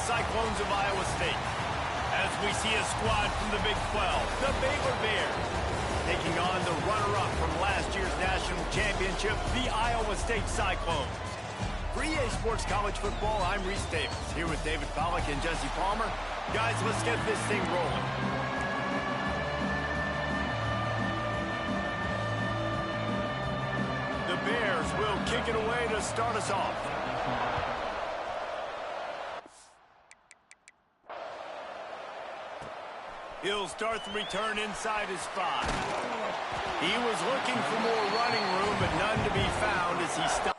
Cyclones of Iowa State. As we see a squad from the Big 12, the Baylor Bears, taking on the runner-up from last year's national championship, the Iowa State Cyclones. For EA Sports College Football, I'm Reese Davis, here with David Pollack and Jesse Palmer. Guys, let's get this thing rolling. The Bears will kick it away to start us off. He'll start the return inside his 5. He was looking for more running room, but none to be found as he stopped.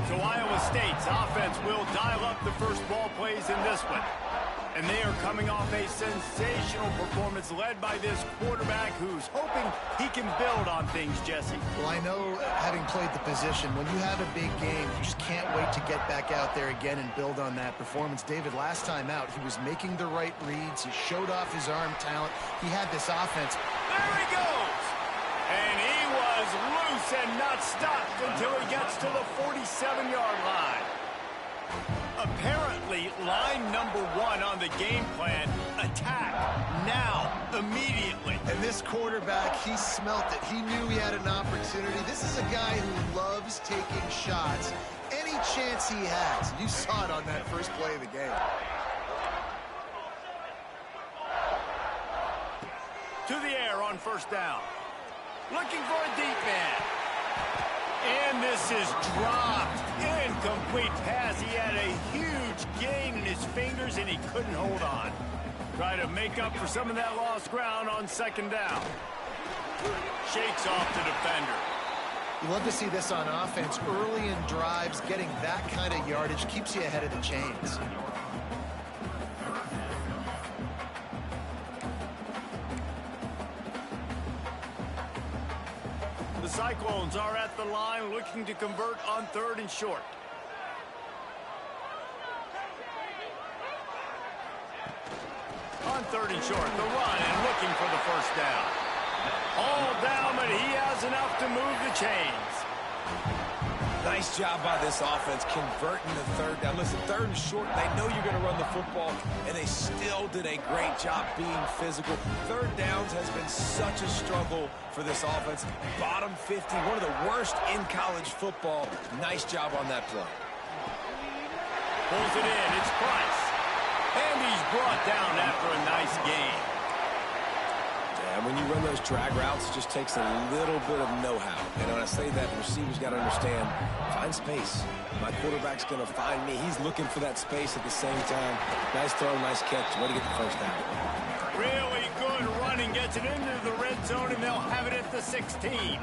So Iowa State's offense will dial up the first ball plays in this one. And they are coming off a sensational performance led by this quarterback who's hoping he can build on things, Jesse. Well, I know, having played the position, when you have a big game, you just can't wait to get back out there again and build on that performance. David, last time out, he was making the right reads. He showed off his arm talent. He had this offense. There he goes! And he was loose and not stopped until he gets to the 47-yard line. Apparently, line number 1 on the game plan, attack, now, immediately. And this quarterback, he smelt it. He knew he had an opportunity. This is a guy who loves taking shots any chance he has. You saw it on that first play of the game. To the air on first down. Looking for a deep man. And this is dropped. Incomplete pass. He had a huge gain in his fingers, and he couldn't hold on. Try to make up for some of that lost ground on second down. Shakes off the defender. You love to see this on offense. Early in drives, getting that kind of yardage keeps you ahead of the chains. The Cyclones are at the line looking to convert on 3rd and short. On 3rd and short, the run and looking for the first down. All down, but he has enough to move the chains. Nice job by this offense converting the 3rd down. Listen, 3rd and short, they know you're going to run the football, and they still did a great job being physical. 3rd downs has been such a struggle for this offense. Bottom 50, one of the worst in college football. Nice job on that play. Pulls it in, it's Price. And he's brought down after a nice gain. And when you run those drag routes, it just takes a little bit of know-how. And when I say that, the receiver's got to understand, find space. My quarterback's going to find me. He's looking for that space at the same time. Nice throw, nice catch. Way to get the first down. Really good running. Gets it into the red zone, and they'll have it at the 16.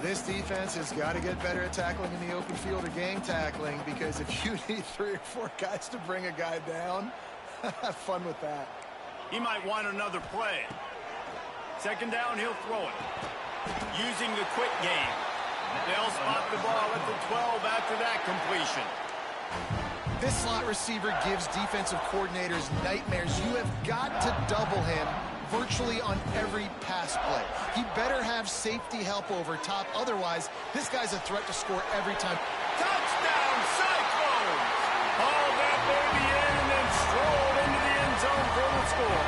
This defense has got to get better at tackling in the open field or gang tackling, because if you need 3 or 4 guys to bring a guy down, have fun with that. He might want another play. Second down, he'll throw it. Using the quick game. They'll spot the ball at the 12 after that completion. This slot receiver gives defensive coordinators nightmares. You have got to double him virtually on every pass play. He better have safety help over top. Otherwise, this guy's a threat to score every time. Touchdown, Cyclones! Hauled that baby in and then strolled into the end zone for the score.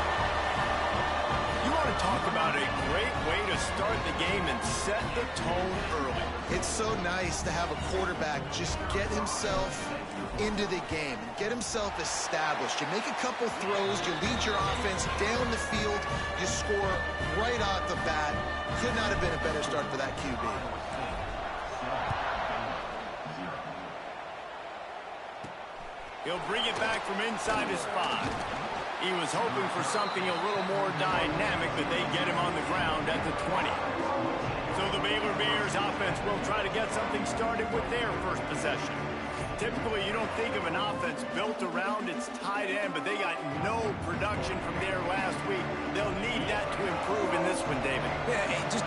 You want to talk about a great way to start the game and set the tone early. It's so nice to have a quarterback just get himself into the game and get himself established. You make a couple throws, you lead your offense down the field, you score right off the bat. Could not have been a better start for that QB. He'll bring it back from inside his 5. He was hoping for something a little more dynamic, but they get him on the ground at the 20. So the Baylor Bears offense will try to get something started with their first possession. Typically, you don't think of an offense built around its tight end, but they got no production from there last week. They'll need that to improve in this one, David. Yeah,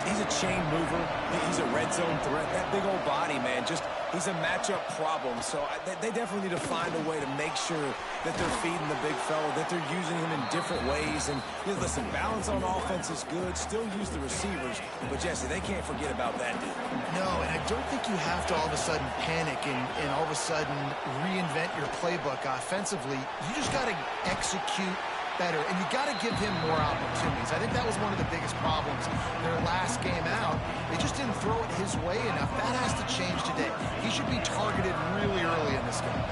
he's a chain mover. He's a red zone threat. That big old body, man, he's a matchup problem. So they definitely need to find a way to make sure that they're feeding the big fella, that they're using him in different ways. And listen, balance on offense is good. Still use the receivers. But, Jesse, they can't forget about that dude. No, and I don't think you have to all of a sudden panic and all of a sudden reinvent your playbook offensively. You just got to execute better, and you got to give him more opportunities. I think that was one of the biggest problems their last game out. They just didn't throw it his way enough. That has to change today. He should be targeted really early in this game.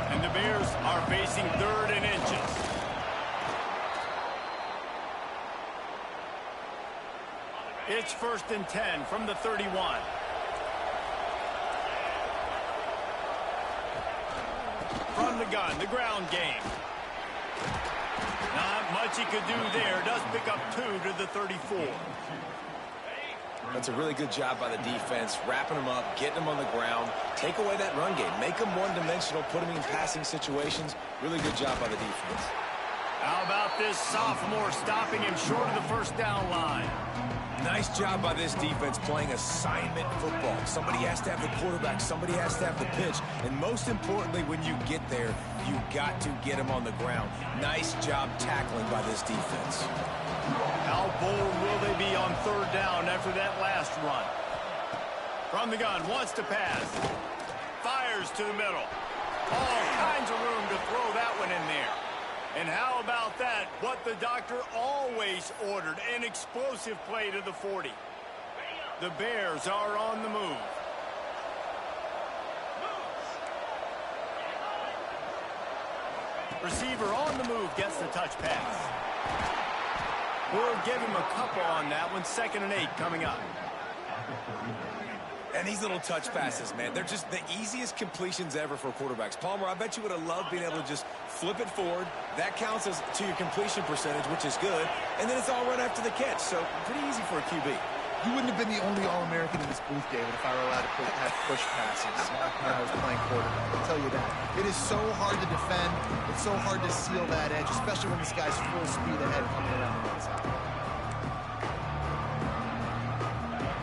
And the Bears are facing 3rd and inches. It's 1st and 10 from the 31. From the gun, the ground game. Not much he could do there. Does pick up 2 to the 34. That's a really good job by the defense, wrapping them up, getting them on the ground, take away that run game, make them one-dimensional, put them in passing situations. Really good job by the defense. How about this sophomore stopping him short of the first down line? Nice job by this defense playing assignment football. Somebody has to have the quarterback. Somebody has to have the pitch. And most importantly, when you get there, you got to get him on the ground. Nice job tackling by this defense. How bold will they be on 3rd down after that last run? From the gun, wants to pass. Fires to the middle. All kinds of room to throw that one in there. And how about that? What the doctor always ordered, an explosive play to the 40. The Bears are on the move. Receiver on the move gets the touch pass. We'll give him a couple on that one. 2nd and 8 coming up. And these little touch passes, man, they're just the easiest completions ever for quarterbacks. Palmer, I bet you would have loved being able to just flip it forward. That counts as to your completion percentage, which is good. And then it's all run after the catch. So pretty easy for a QB. You wouldn't have been the only All-American in this booth, David, if I were allowed to have push passes when I was playing quarterback. I'll tell you that. It is so hard to defend. It's so hard to seal that edge, especially when this guy's full speed ahead coming around the outside.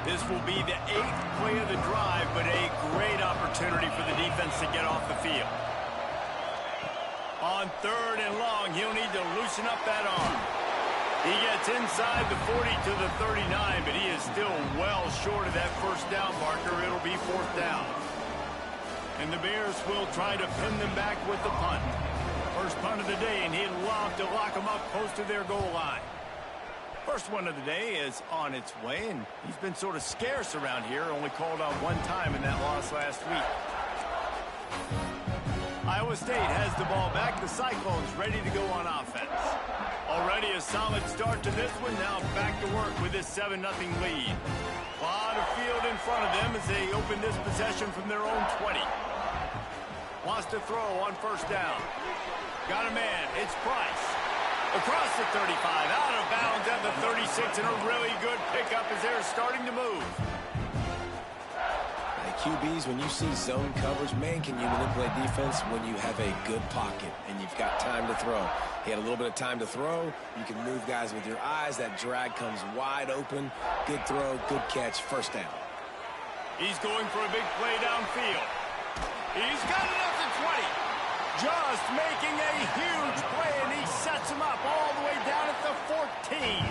This will be the 8th play of the drive, but a great opportunity for the defense to get off the field. On 3rd and long, he'll need to loosen up that arm. He gets inside the 40 to the 39, but he is still well short of that first down marker. It'll be 4th down. And the Bears will try to pin them back with the punt. First punt of the day, and he'd love to lock them up close to their goal line. First one of the day is on its way, and he's been sort of scarce around here, only called on 1 time in that loss last week. Iowa State has the ball back. The Cyclones ready to go on offense. Already a solid start to this one. Now back to work with this 7-0 lead. A lot of field in front of them as they open this possession from their own 20. Wants to throw on 1st down. Got a man. It's Price. Across the 35, out of bounds at the 36, and a really good pickup as they're starting to move. QBs, when you see zone coverage, man, can you manipulate defense when you have a good pocket and you've got time to throw. He had a little bit of time to throw. You can move guys with your eyes. That drag comes wide open. Good throw, good catch, 1st down. He's going for a big play downfield. He's got it at the 20. Just making a huge play, and he sets him up all the way down at the 14.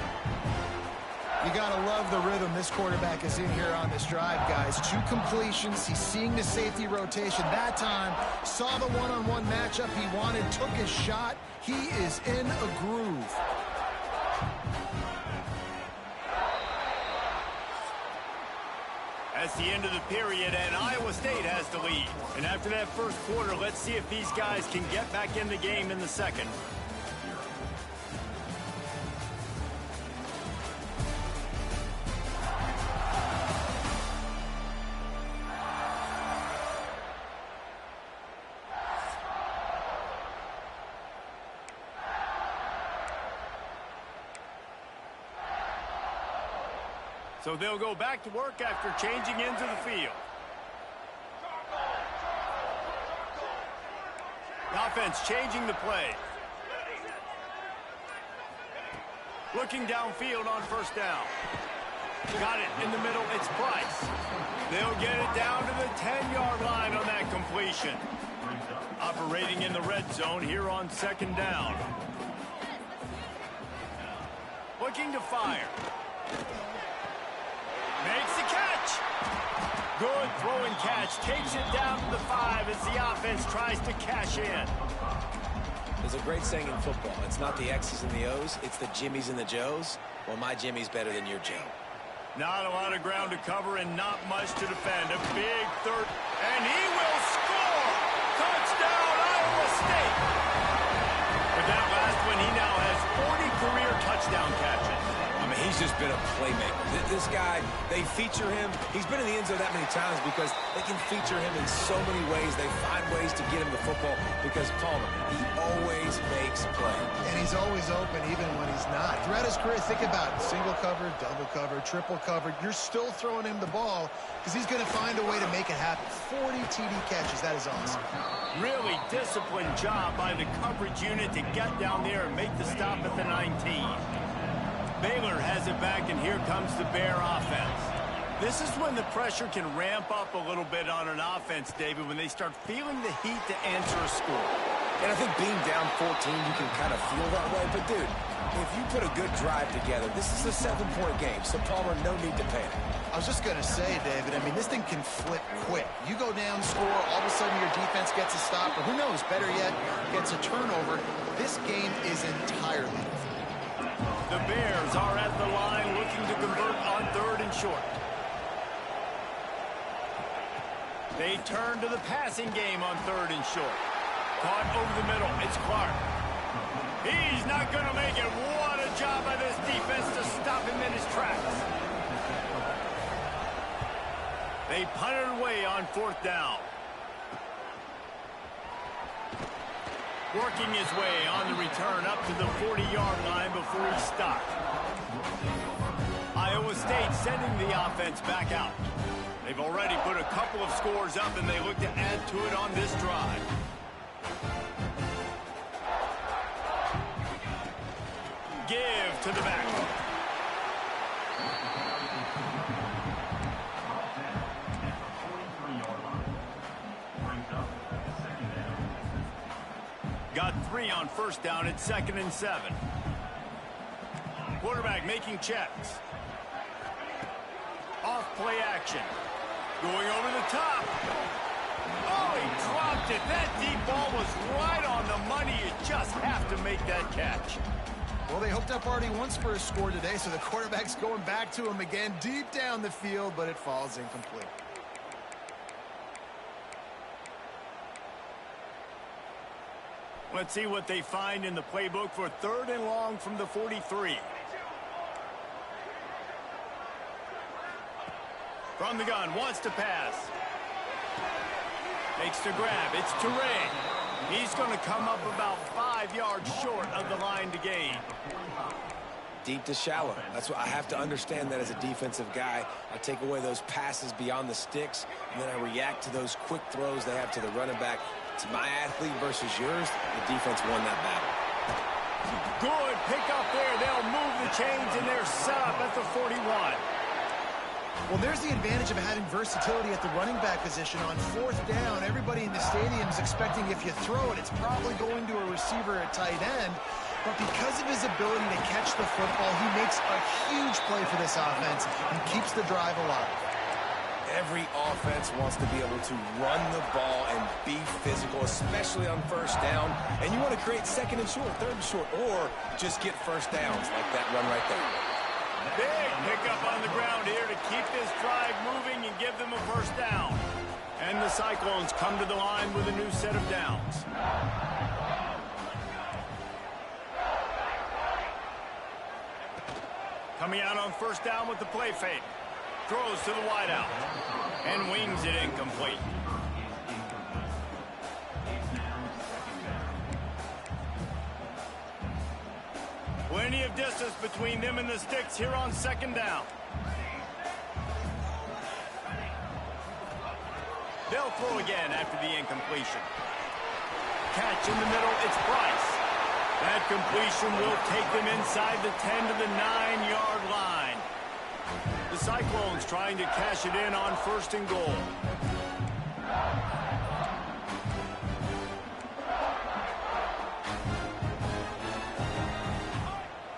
You got to love the rhythm this quarterback is in here on this drive, guys. 2 completions. He's seeing the safety rotation. That time, saw the one-on-one matchup he wanted, took his shot. He is in a groove. That's the end of the period, and Iowa State has the lead. And after that first quarter, let's see if these guys can get back in the game in the second. So they'll go back to work after changing into the field. The offense changing the play. Looking downfield on first down. Got it in the middle. It's Price. They'll get it down to the 10-yard line on that completion. Operating in the red zone here on second down. Looking to fire. Makes the catch. Good throw and catch. Takes it down to the 5 as the offense tries to cash in. There's a great saying in football. It's not the X's and the O's. It's the Jimmies and the Joes. Well, my Jimmy's better than your Joe. Not a lot of ground to cover and not much to defend. A big third. And he will score. Touchdown, Iowa State. With that last one, he now has 40 career touchdown catches. I mean, he's just been a playmaker. This guy, they feature him. He's been in the end zone that many times because they can feature him in so many ways. They find ways to get him the football because Palmer, he always makes plays. And he's always open even when he's not. Throughout his career, think about it. Single cover, double cover, triple cover. You're still throwing him the ball because he's going to find a way to make it happen. 40 TD catches. That is awesome. Really disciplined job by the coverage unit to get down there and make the stop at the 19. Baylor has it back, and here comes the Bear offense. This is when the pressure can ramp up a little bit on an offense, David, when they start feeling the heat to answer a score. And I think being down 14, you can kind of feel that way. But, dude, if you put a good drive together, this is a 7-point game, so Palmer, no need to panic. I was just going to say, David, I mean, this thing can flip quick. You go down, score, all of a sudden your defense gets a stop, or who knows, better yet, gets a turnover. This game is entirely different. The Bears are at the line looking to convert on 3rd and short. They turn to the passing game on 3rd and short. Caught over the middle. It's Clark. He's not going to make it. What a job by this defense to stop him in his tracks. They punt it away on 4th down. Working his way on the return up to the 40-yard line before he stopped. Iowa State sending the offense back out. They've already put a couple of scores up, and they look to add to it on this drive. Give to the back. Got 3 on first down at 2nd and 7. Quarterback making checks. Off play action. Going over the top. Oh, he dropped it. That deep ball was right on the money. You just have to make that catch. Well, they hooked up already once for a score today, so the quarterback's going back to him again deep down the field, but it falls incomplete. Let's see what they find in the playbook for 3rd and long from the 43. From the gun, wants to pass. Makes the grab. It's Touré. He's going to come up about 5 yards short of the line to gain. Deep to shallow. That's what I have to understand that as a defensive guy. I take away those passes beyond the sticks, and then I react to those quick throws they have to the running back. It's my athlete versus yours. The defense won that battle. Good pick up there. They'll move the chains, and they're set up at the 41. Well, there's the advantage of having versatility at the running back position. On 4th down, everybody in the stadium is expecting if you throw it, it's probably going to a receiver at tight end. But because of his ability to catch the football, he makes a huge play for this offense and keeps the drive alive. Every offense wants to be able to run the ball and be physical, especially on first down. And you want to create 2nd and short, 3rd and short, or just get first downs like that run right there. Big pickup on the ground here to keep this drive moving and give them a first down. And the Cyclones come to the line with a new set of downs. Coming out on first down with the play fake. Throws to the wideout. And wings it incomplete. Plenty of distance between them and the sticks here on 2nd down. They'll throw again after the incompletion. Catch in the middle, it's Price. That completion will take them inside the 10 to the 9-yard line. The Cyclones trying to cash it in on 1st and goal.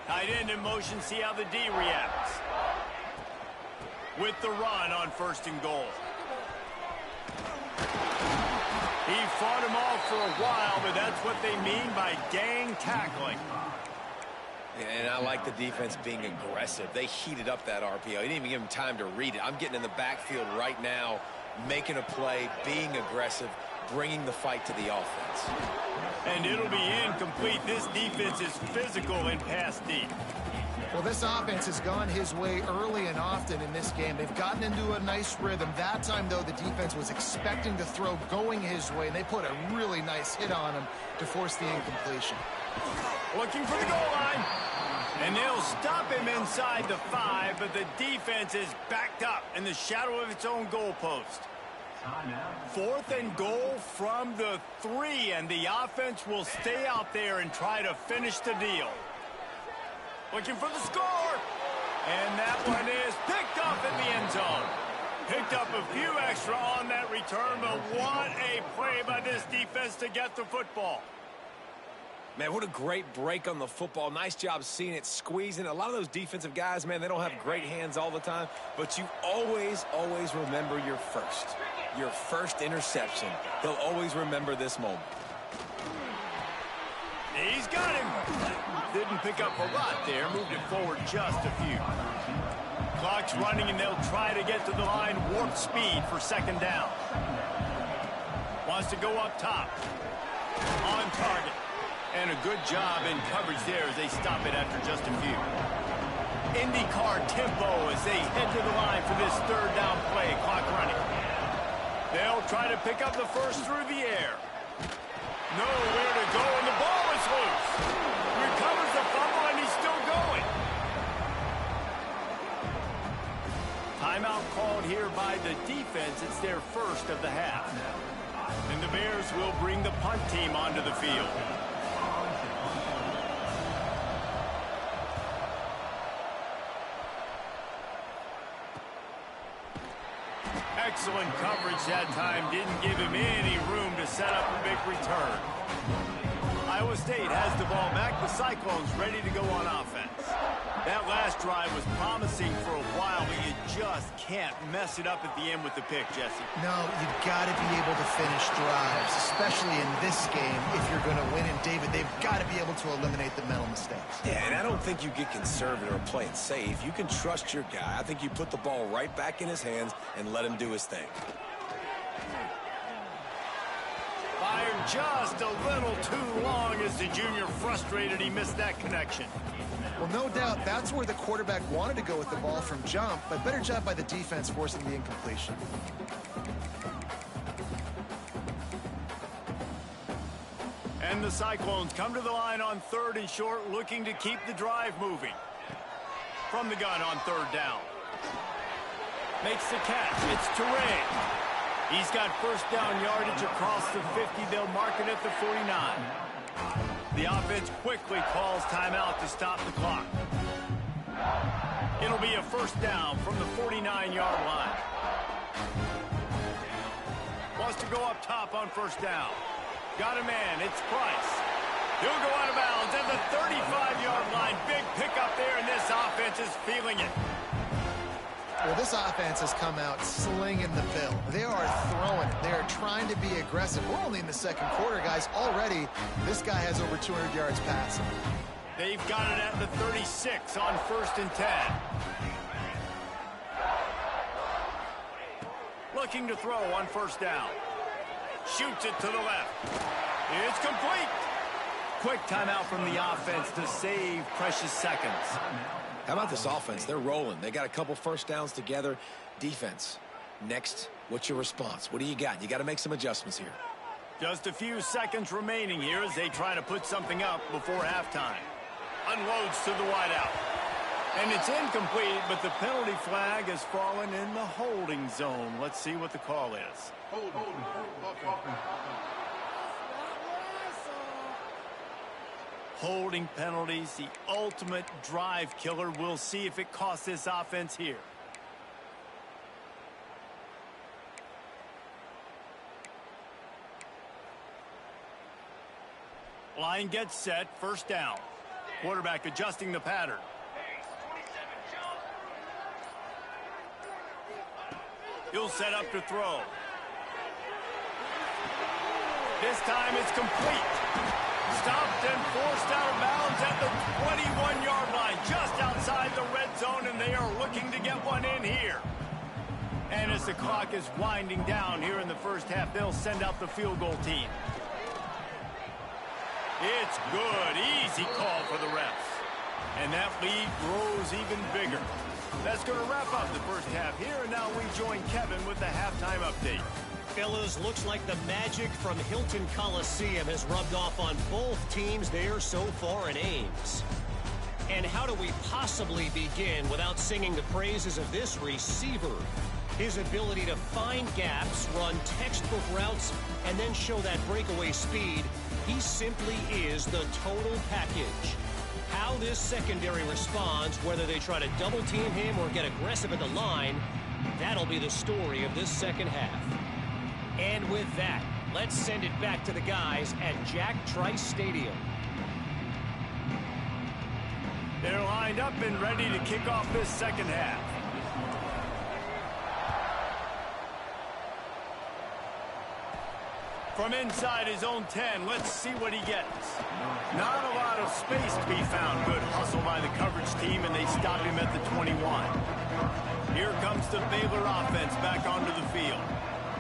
Tight end in motion, see how the D reacts. With the run on 1st and goal. He fought him off for a while, but that's what they mean by gang tackling. And I like the defense being aggressive. They heated up that RPO. He didn't even give him time to read it. I'm getting in the backfield right now, making a play, being aggressive, bringing the fight to the offense. And it'll be incomplete. This defense is physical in pass deep. Well, this offense has gone his way early and often in this game. They've gotten into a nice rhythm. That time, though, the defense was expecting to throw going his way, and they put a really nice hit on him to force the incompletion. Looking for the goal line. And they'll stop him inside the 5, but the defense is backed up in the shadow of its own goalpost. 4th and goal from the 3, and the offense will stay out there and try to finish the deal. Looking for the score. And that one is picked up in the end zone. Picked up a few extra on that return, but what a play by this defense to get the football. Man, what a great break on the football. Nice job seeing it, squeezing. A lot of those defensive guys, man, they don't have great hands all the time, but you always, always remember your first interception. They'll always remember this moment. He's got him. Didn't pick up a lot there. Moved it forward just a few. Clock's running, and they'll try to get to the line warp speed for 2nd down. Wants to go up top. On target. And a good job in coverage there as they stop it after just a few. IndyCar tempo as they head to the line for this 3rd down play. Clock running. They'll try to pick up the first through the air. Nowhere to go, and the ball is loose. Recovers the fumble, and he's still going. Timeout called here by the defense. It's their first of the half. And the Bears will bring the punt team onto the field. Excellent coverage that time. Didn't give him any room to set up a big return. Iowa State has the ball back. The Cyclones ready to go on offense. That last drive was promising for a while, but you just can't mess it up at the end with the pick, Jesse. No, you've got to be able to finish drives, especially in this game if you're going to win. And, David, they've got to be able to eliminate the mental mistakes. Yeah, and I don't think you get conservative or play it safe. You can trust your guy. I think you put the ball right back in his hands and let him do his thing. Fired just a little too long as the junior frustrated he missed that connection. Well, no doubt that's where the quarterback wanted to go with the ball from jump, but better job by the defense forcing the incompletion. And the Cyclones come to the line on 3rd and short, looking to keep the drive moving. From the gun on 3rd down. Makes the catch. It's Turay. He's got 1st down yardage across the 50. They'll mark it at the 49. The offense quickly calls timeout to stop the clock. It'll be a 1st down from the 49-yard line. Wants to go up top on 1st down. Got a man. It's Price. He'll go out of bounds at the 35-yard line. Big pickup there, and this offense is feeling it. Well, this offense has come out slinging the bill. They are throwing it. They are trying to be aggressive. We're only in the 2nd quarter, guys. Already, this guy has over 200 yards passing. They've got it at the 36 on 1st and 10. Looking to throw on 1st down. Shoots it to the left. It's complete. Quick timeout from the offense to save precious seconds. How about this offense? They're rolling. They got a couple 1st downs together. Defense. Next, what's your response? What do you got? You got to make some adjustments here. Just a few seconds remaining here as they try to put something up before halftime. Unloads to the wideout. And it's incomplete, but the penalty flag has fallen in the holding zone. Let's see what the call is. Holding penalties, the ultimate drive killer. We'll see if it costs this offense here. Line gets set, first down. Quarterback adjusting the pattern. He'll set up to throw. This time it's complete. Stopped and forced out of bounds at the 21-yard line, just outside the red zone, and they are looking to get one in here. And as the clock is winding down here in the first half, they'll send out the field goal team. It's good. Easy call for the refs. And that lead grows even bigger. That's going to wrap up the first half here, and now we join Kevin with the halftime update. Fellas, looks like the magic from Hilton Coliseum has rubbed off on both teams there so far in Ames. And how do we possibly begin without singing the praises of this receiver? His ability to find gaps, run textbook routes, and then show that breakaway speed. He simply is the total package. How this secondary responds, whether they try to double team him or get aggressive at the line, that'll be the story of this second half. And with that, let's send it back to the guys at Jack Trice Stadium. They're lined up and ready to kick off this second half. From inside his own 10, let's see what he gets. Not a lot of space to be found. Good hustle by the coverage team, and they stop him at the 21. Here comes the Baylor offense back onto the field.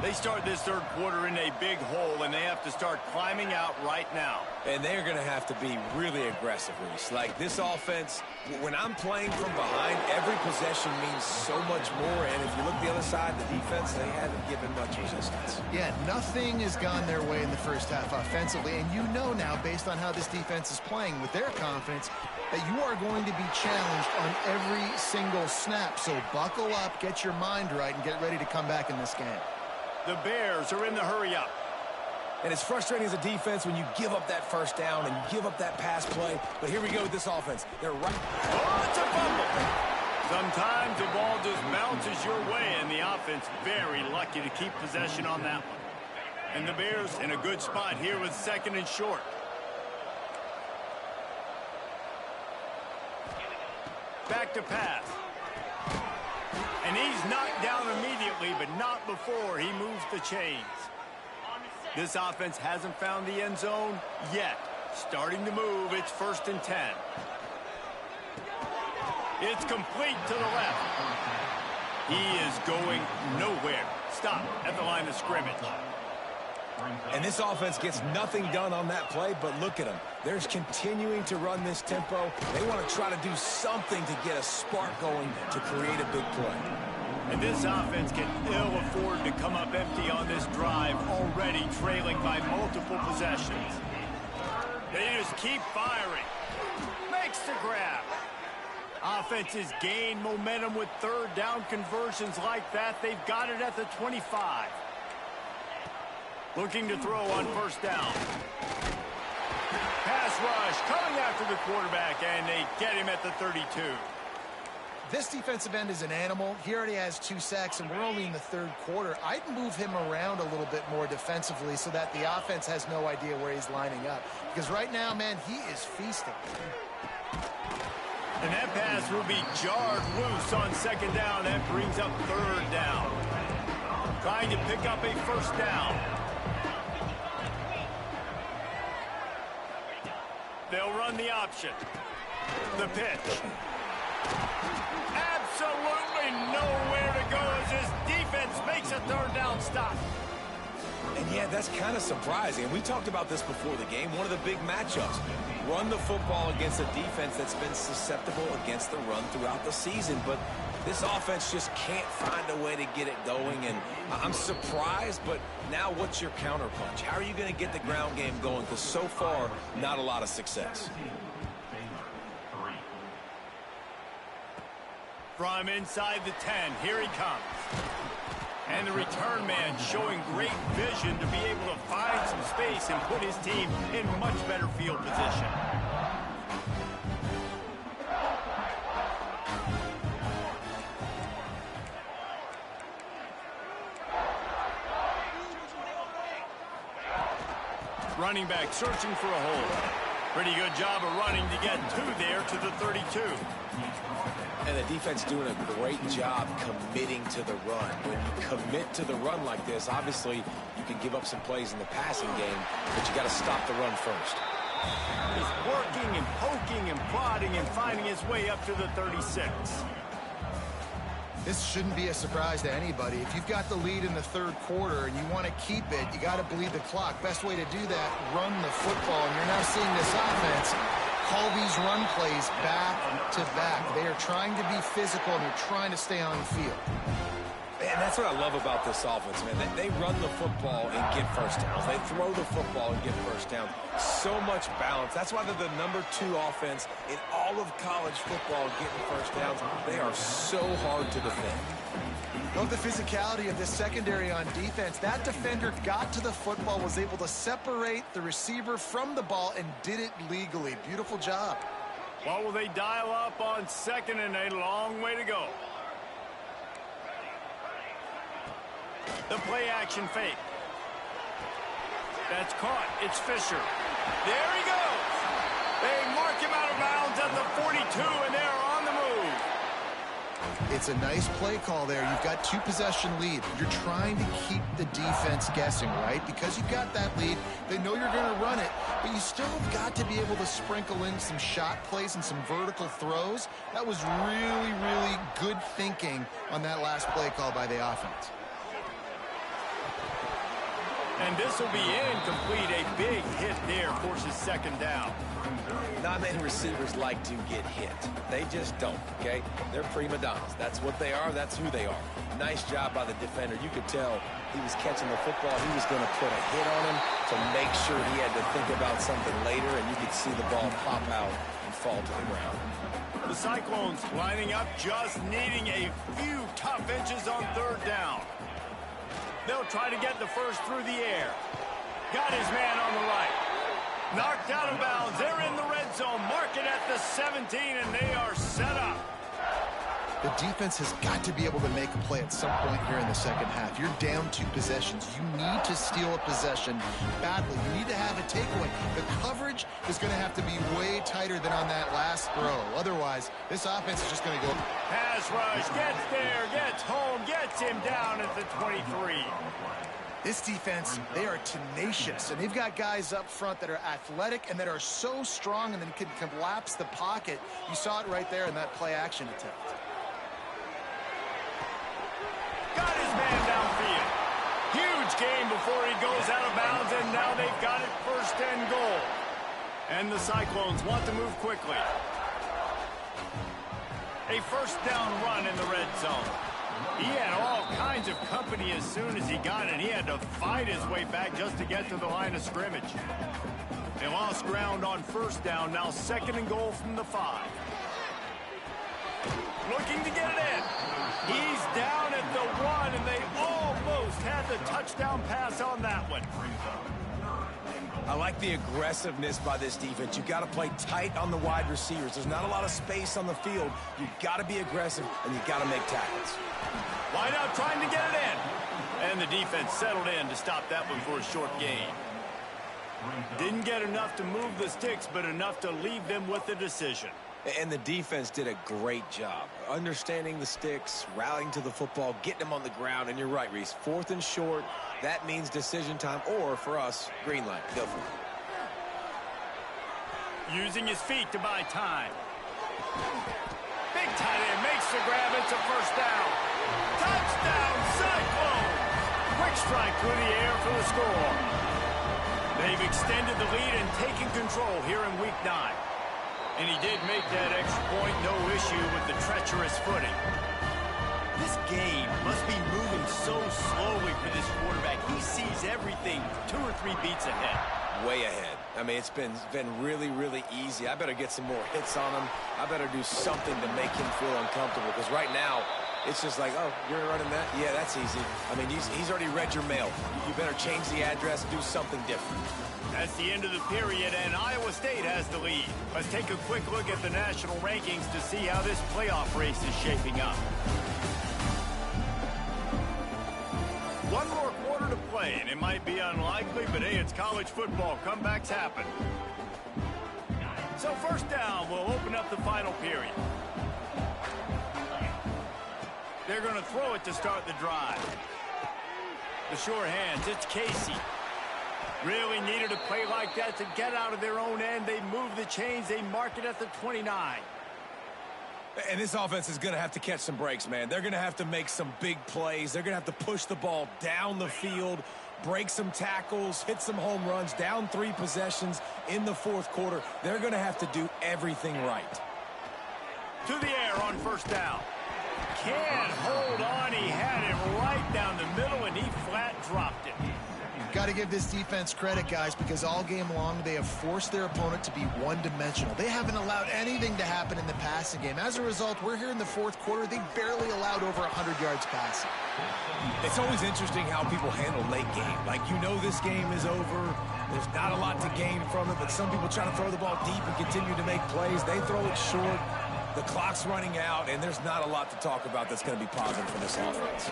They start this third quarter in a big hole, and they have to start climbing out right now. And they're going to have to be really aggressive, Reese. Like this offense, when I'm playing from behind, every possession means so much more. And if you look the other side, the defense, they haven't given much resistance. Yeah, nothing has gone their way in the first half offensively. And you know now, based on how this defense is playing with their confidence, that you are going to be challenged on every single snap. So buckle up, get your mind right, and get ready to come back in this game. The Bears are in the hurry-up. And it's frustrating as a defense when you give up that first down and give up that pass play. But here we go with this offense. They're right. Oh, it's a fumble. Sometimes the ball just bounces your way, and the offense very lucky to keep possession on that one. And the Bears in a good spot here with second and short. Back to pass. And he's knocked down immediately, but not before he moves the chains. This offense hasn't found the end zone yet. Starting to move, it's 1st and 10. It's complete to the left. He is going nowhere. Stop at the line of scrimmage. And this offense gets nothing done on that play, but look at them. They're continuing to run this tempo. They want to try to do something to get a spark going to create a big play. And this offense can ill afford to come up empty on this drive, already trailing by multiple possessions. They just keep firing. Makes the grab. Offenses gain momentum with third down conversions like that. They've got it at the 25. Looking to throw on first down. Pass rush coming after the quarterback, and they get him at the 32. This defensive end is an animal. He already has 2 sacks, and we're only in the third quarter. I'd move him around a little bit more defensively so that the offense has no idea where he's lining up. Because right now, man, he is feasting. And that pass will be jarred loose on second down. That brings up third down. Trying to pick up a first down. They'll run the option. The pitch. Absolutely nowhere to go as this defense makes a third down stop. And yeah, that's kind of surprising. We talked about this before the game. One of the big matchups. Run the football against a defense that's been susceptible against the run throughout the season. But this offense just can't find a way to get it going. And I'm surprised, but now what's your counterpunch? How are you going to get the ground game going? Because so far, not a lot of success. From inside the 10, here he comes. And the return man showing great vision to be able to find some space and put his team in much better field position. Running back searching for a hole. Pretty good job of running to get there to the 32. And the defense doing a great job committing to the run. When you commit to the run like this, obviously you can give up some plays in the passing game, but you got to stop the run first. He's working and poking and prodding and finding his way up to the 36. This shouldn't be a surprise to anybody. If you've got the lead in the third quarter and you want to keep it, you got to bleed the clock. Best way to do that, run the football. And you're now seeing this offense call these run plays back to back. They are trying to be physical and they're trying to stay on the field. Man, that's what I love about this offense, man. They run the football and get first downs. They throw the football and get first downs. So much balance. That's why they're the #2 offense in all of college football getting first downs. They are so hard to defend. Love the physicality of this secondary on defense. That defender got to the football, was able to separate the receiver from the ball, and did it legally. Beautiful job. What will they dial up on second, and a long way to go? The play action fake. That's caught. It's Fisher. There he goes. They mark him out of bounds at the 42, and they're on the move. It's a nice play call there. You've got 2-possession lead. You're trying to keep the defense guessing, right? Because you've got that lead, they know you're going to run it, but you still have got to be able to sprinkle in some shot plays and some vertical throws. That was really, really good thinking on that last play call by the offense. And this will be incomplete. A big hit there forces second down. Not many receivers like to get hit. They just don't, okay? They're prima donnas. That's what they are. That's who they are. Nice job by the defender. You could tell he was catching the football. He was going to put a hit on him to make sure he had to think about something later, and you could see the ball pop out and fall to the ground. The Cyclones lining up, just needing a few tough inches on third down. They'll try to get the first through the air. Got his man on the right. Knocked out of bounds. They're in the red zone. Mark it at the 17, and they are set up. The defense has got to be able to make a play at some point here in the second half. You're down 2 possessions. You need to steal a possession badly. You need to have a takeaway. The coverage is going to have to be way tighter than on that last throw. Otherwise, this offense is just going to go. Pass rush, gets there, gets home, gets him down at the 23. This defense, they are tenacious, and they've got guys up front that are athletic and that are so strong and then can collapse the pocket. You saw it right there in that play-action attempt. Got his man downfield. Huge gain before he goes out of bounds, and now they've got it first and goal. And the Cyclones want to move quickly. A first down run in the red zone. He had all kinds of company as soon as he got it. He had to fight his way back just to get to the line of scrimmage. They lost ground on first down. Now second and goal from the 5. Looking to get it in. He's down at the 1, and they almost had the touchdown pass on that one. I like the aggressiveness by this defense. You've got to play tight on the wide receivers. There's not a lot of space on the field. You've got to be aggressive, and you've got to make tackles. Wide out trying to get it in. And the defense settled in to stop that one for a short gain. Didn't get enough to move the sticks, but enough to leave them with the decision. And the defense did a great job understanding the sticks, rallying to the football, getting them on the ground. And you're right, Reese. 4th and short, that means decision time, or for us, green light. Go for it. Using his feet to buy time. Big tight end makes the grab. It's a first down. Touchdown, Cyclones! Quick strike through the air for the score. They've extended the lead and taken control here in Week 9. And he did make that extra point, no issue with the treacherous footing. This game must be moving so slowly for this quarterback. He sees everything 2 or 3 beats ahead. way ahead. I mean, it's been really, really easy. I better get some more hits on him. I better do something to make him feel uncomfortable, because right now, it's just like, oh, you're running that? Yeah, that's easy. I mean, he's already read your mail. You better change the address, do something different. That's the end of the period, and Iowa State has the lead. Let's take a quick look at the national rankings to see how this playoff race is shaping up. One more quarter to play, and it might be unlikely, but hey, it's college football. Comebacks happen. So first down, we'll open up the final period. They're going to throw it to start the drive. The sure hands, it's Casey. Really needed a play like that to get out of their own end. They move the chains. They mark it at the 29. And this offense is going to have to catch some breaks, man. They're going to have to make some big plays. They're going to have to push the ball down the field, break some tackles, hit some home runs, down 3 possessions in the fourth quarter. They're going to have to do everything right. To the air on first down. Can't hold on. He had it right down the middle, and he flat dropped it. Got to give this defense credit, guys, because all game long they have forced their opponent to be one-dimensional. They haven't allowed anything to happen in the passing game. As a result, we're here in the fourth quarter. They barely allowed over 100 yards passing. It's always interesting how people handle late game. Like, you know this game is over. There's not a lot to gain from it, but some people try to throw the ball deep and continue to make plays. They throw it short. The clock's running out, and there's not a lot to talk about that's going to be positive for this offense.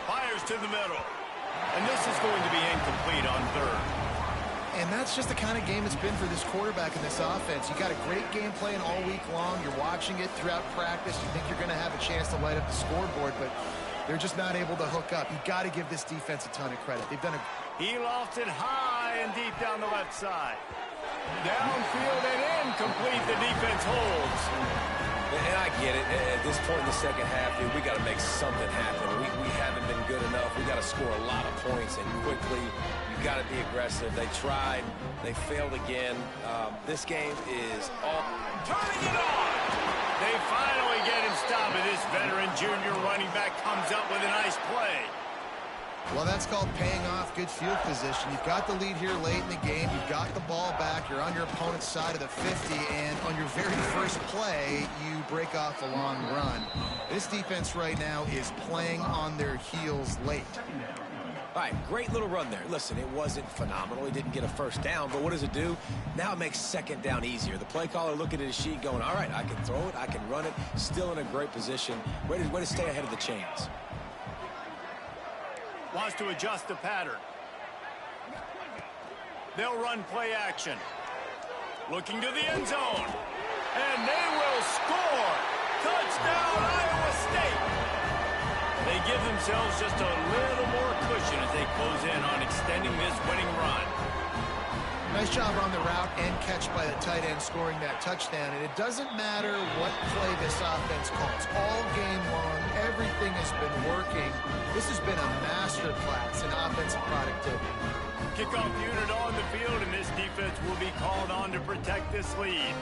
Fires to the middle. And this is going to be incomplete on third. And that's just the kind of game it's been for this quarterback in this offense. You got a great game plan all week long. You're watching it throughout practice. You think you're going to have a chance to light up the scoreboard, but they're just not able to hook up. You got to give this defense a ton of credit. They've done a... He lofts it high and deep down the left side. Downfield and incomplete. The defense holds. And I get it. At this point in the second half, dude, we got to make something happen. We haven't been good enough. We got to score a lot of points, and quickly. You got to be aggressive. They tried. They failed again. This game is all... Turning it on! They finally get him stopped, and this veteran junior running back comes up with a nice play. Well, that's called paying off good field position. You've got the lead here late in the game. You've got the ball back. You're on your opponent's side of the 50, and on your very first play, you break off a long run. This defense right now is playing on their heels late. All right, great little run there. Listen, it wasn't phenomenal. He didn't get a first down, but what does it do? Now it makes second down easier. The play caller looking at his sheet going, all right, I can throw it, I can run it, still in a great position. Way to stay ahead of the chains. Wants to adjust the pattern. They'll run play action. Looking to the end zone. And they will score. Touchdown, Iowa State. They give themselves just a little more cushion as they close in on extending this winning run. Nice job on the route and catch by the tight end scoring that touchdown. And it doesn't matter what play this offense calls. All game long, everything has been working. This has been a masterclass in offensive productivity. Kickoff unit on the field, and this defense will be called on to protect this lead.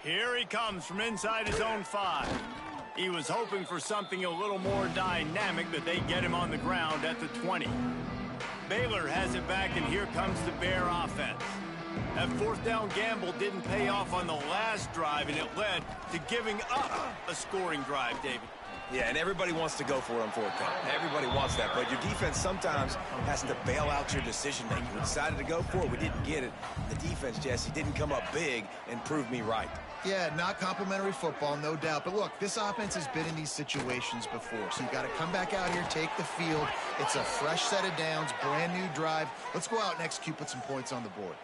Here he comes from inside his own 5. He was hoping for something a little more dynamic, but they get him on the ground at the 20. Baylor has it back, and here comes the Bear offense. That fourth down gamble didn't pay off on the last drive, and it led to giving up a scoring drive, David. Yeah, and everybody wants to go for it on fourth down. Everybody wants that, but your defense sometimes has to bail out your decision-making. We decided to go for it. We didn't get it. The defense, Jesse, didn't come up big and prove me right. Yeah, not complimentary football, no doubt. But look, this offense has been in these situations before. So you got to come back out here, take the field. It's a fresh set of downs, brand new drive. Let's go out and execute, put some points on the board.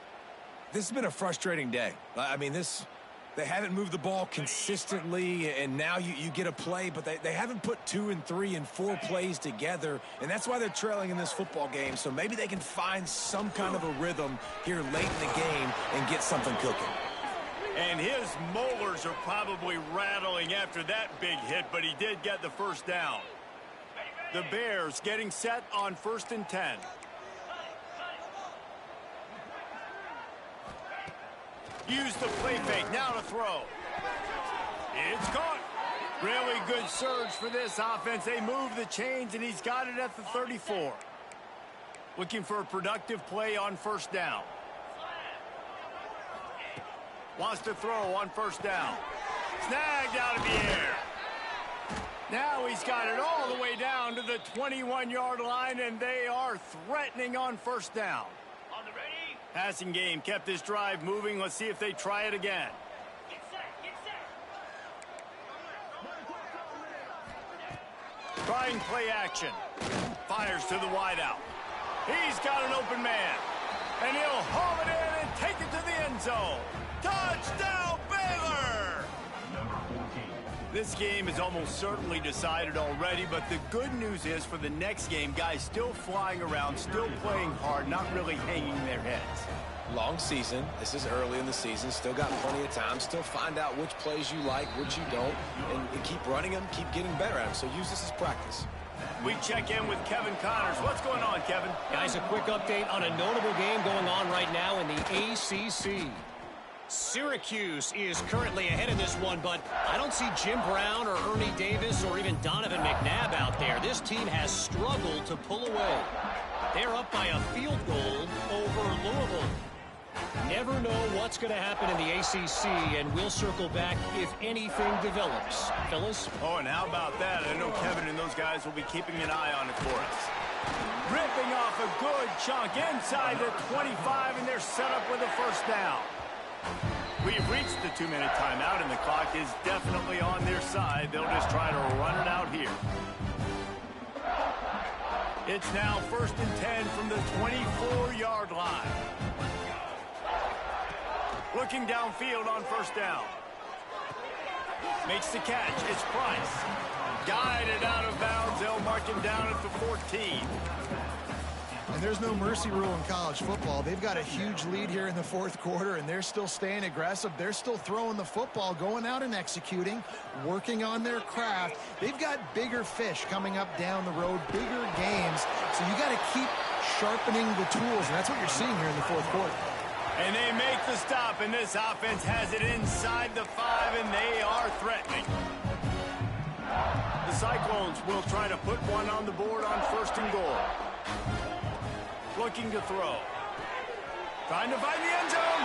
This has been a frustrating day. I mean, they haven't moved the ball consistently, and now you get a play, but they haven't put 2 and 3 and 4 plays together, and that's why they're trailing in this football game. So maybe they can find some kind of a rhythm here late in the game and get something cooking. And his molars are probably rattling after that big hit, but he did get the first down. The Bears getting set on 1st and 10. Use the play fake, now to throw. It's caught. Really good surge for this offense. They move the chains, and he's got it at the 34. Looking for a productive play on 1st down. Wants to throw on 1st down. Snagged out of the air. Now he's got it all the way down to the 21-yard line, and they are threatening on 1st down. Passing game kept this drive moving. Let's see if they try it again. Trying play action. Fires to the wideout. He's got an open man. And he'll haul it in and take it to the end zone. Touchdown, Baylor! This game is almost certainly decided already, but the good news is for the next game, guys still flying around, still playing hard, not really hanging their heads. Long season. This is early in the season. Still got plenty of time. Still find out which plays you like, which you don't, and keep running them, keep getting better at them. So use this as practice. We check in with Kevin Connors. What's going on, Kevin? Guys, a quick update on a notable game going on right now in the ACC. Syracuse is currently ahead in this one, but I don't see Jim Brown or Ernie Davis or even Donovan McNabb out there. This team has struggled to pull away. They're up by a field goal over Louisville. Never know what's going to happen in the ACC, and we'll circle back if anything develops. Fellas? Oh, and how about that? I know Kevin and those guys will be keeping an eye on it for us. Ripping off a good chunk inside the 25, and they're set up with a 1st down. We've reached the 2-minute timeout, and the clock is definitely on their side. They'll just try to run it out here. It's now 1st and 10 from the 24-yard line. Looking downfield on 1st down. Makes the catch. It's Price. Guided out of bounds. They'll mark him down at the 14. And there's no mercy rule in college football. They've got a huge lead here in the 4th quarter, and they're still staying aggressive. They're still throwing the football, going out and executing, working on their craft. They've got bigger fish coming up down the road, bigger games. So you got to keep sharpening the tools, and that's what you're seeing here in the 4th quarter. And they make the stop, and this offense has it inside the 5, and they are threatening. The Cyclones will try to put one on the board on 1st and goal. Looking to throw. Trying to find the end zone.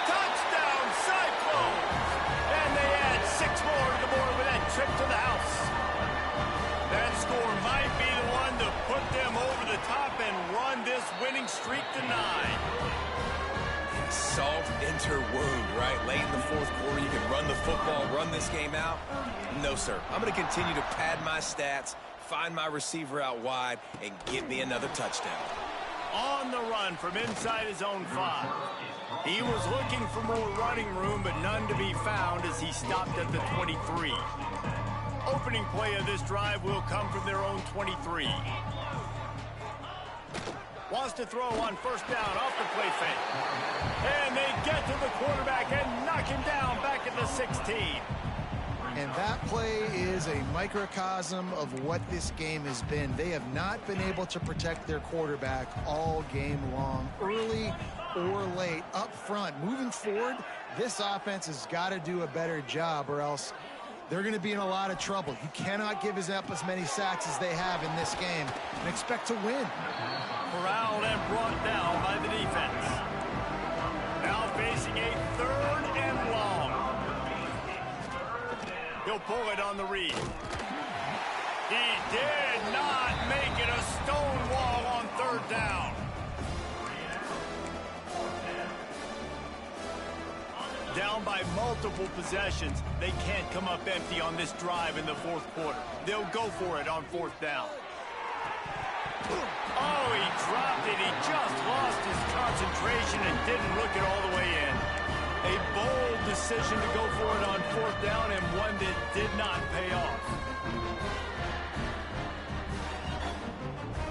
Touchdown, Cyclones! And they add 6 more to the board with that trip to the house. That score might be the one to put them over the top and run this winning streak to 9. Salt into wound, right? Late in the 4th quarter, you can run the football, run this game out. No, sir. I'm going to continue to pad my stats, find my receiver out wide, and get me another touchdown. On the run from inside his own 5. He was looking for more running room, but none to be found as he stopped at the 23. Opening play of this drive will come from their own 23. Wants to throw on 1st down off the play fake. And they get to the quarterback and knock him down back at the 16. And that play is a microcosm of what this game has been. They have not been able to protect their quarterback all game long, early or late, up front. Moving forward, This offense has got to do a better job or else they're going to be in a lot of trouble. You cannot give up as many sacks as they have in this game and expect to win. Corralled and brought down by the defense. Now facing a 3rd and long. He'll pull it on the read. He did not make it a stone wall on 3rd down. Down by multiple possessions, they can't come up empty on this drive in the 4th quarter. They'll go for it on 4th down. Oh, he dropped it. He just lost his concentration and didn't look it all the way in. A bold decision to go for it on 4th down and one that did not pay off.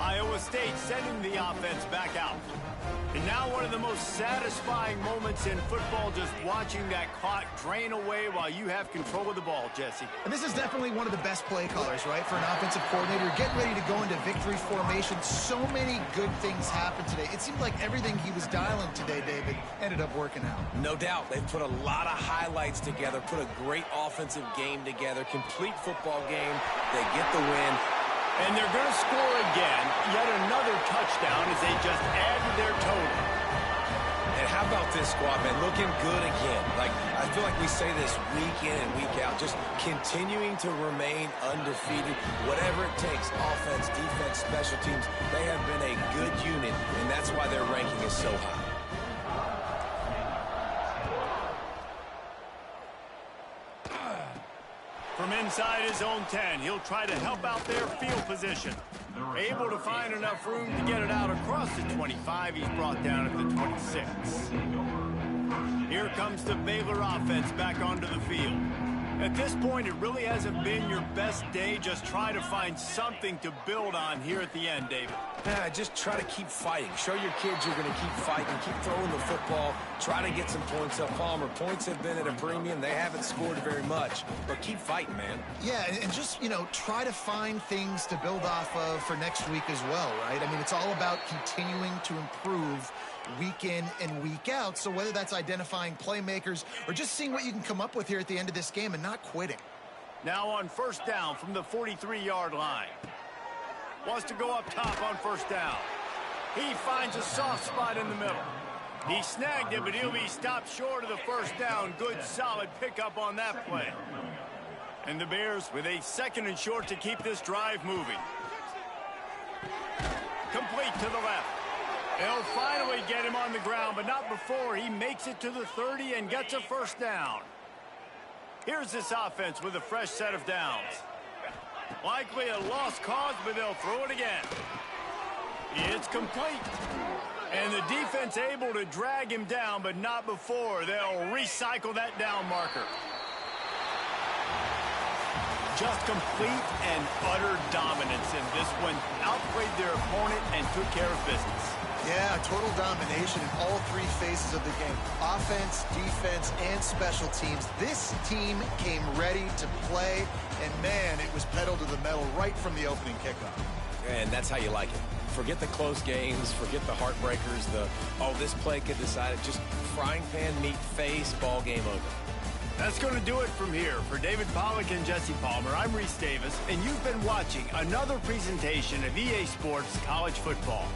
Iowa State sending the offense back out. And now one of the most satisfying moments in football, just watching that clock drain away while you have control of the ball, Jesse. And this is definitely one of the best play callers, right, for an offensive coordinator. Getting ready to go into victory formation. So many good things happened today. It seemed like everything he was dialing today, David, ended up working out. No doubt. They've put a lot of highlights together, put a great offensive game together, complete football game. They get the win. And they're going to score again, yet another touchdown as they just add to their total. And how about this squad, man? Looking good again. Like, I feel like we say this week in and week out, just continuing to remain undefeated. Whatever it takes, offense, defense, special teams, they have been a good unit, and that's why their ranking is so high. From inside his own 10, he'll try to help out their field position. Able to find enough room to get it out across the 25. He's brought down at the 26. Here comes the Baylor offense back onto the field. At this point, it really hasn't been your best day. Just try to find something to build on here at the end, David. Just try to keep fighting. Show your kids you're going to keep fighting. Keep throwing the football. Try to get some points up. Palmer, points have been at a premium. They haven't scored very much, but keep fighting, man. Yeah, and just, try to find things to build off of for next week as well, right? I mean, it's all about continuing to improve week in and week out. So whether that's identifying playmakers or just seeing what you can come up with here at the end of this game and not quitting. Now on 1st down from the 43-yard line. Wants to go up top on 1st down. He finds a soft spot in the middle. He snagged it, but he'll be stopped short of the 1st down. Good, solid pickup on that play. And the Bears with a 2nd and short to keep this drive moving. Complete to the left. They'll finally get him on the ground, but not before he makes it to the 30 and gets a 1st down. Here's this offense with a fresh set of downs. Likely a lost cause, but they'll throw it again. It's complete. And the defense able to drag him down, but not before they'll recycle that down marker. Just complete and utter dominance in this one. Outplayed their opponent and took care of business. Yeah, total domination in all 3 phases of the game. Offense, defense, and special teams. This team came ready to play, and man, it was pedal to the metal right from the opening kickoff. And that's how you like it. Forget the close games, forget the heartbreakers, this play could decide it. Just frying pan meet face, ball game over. That's going to do it from here. For David Pollack and Jesse Palmer, I'm Reese Davis, and you've been watching another presentation of EA Sports College Football.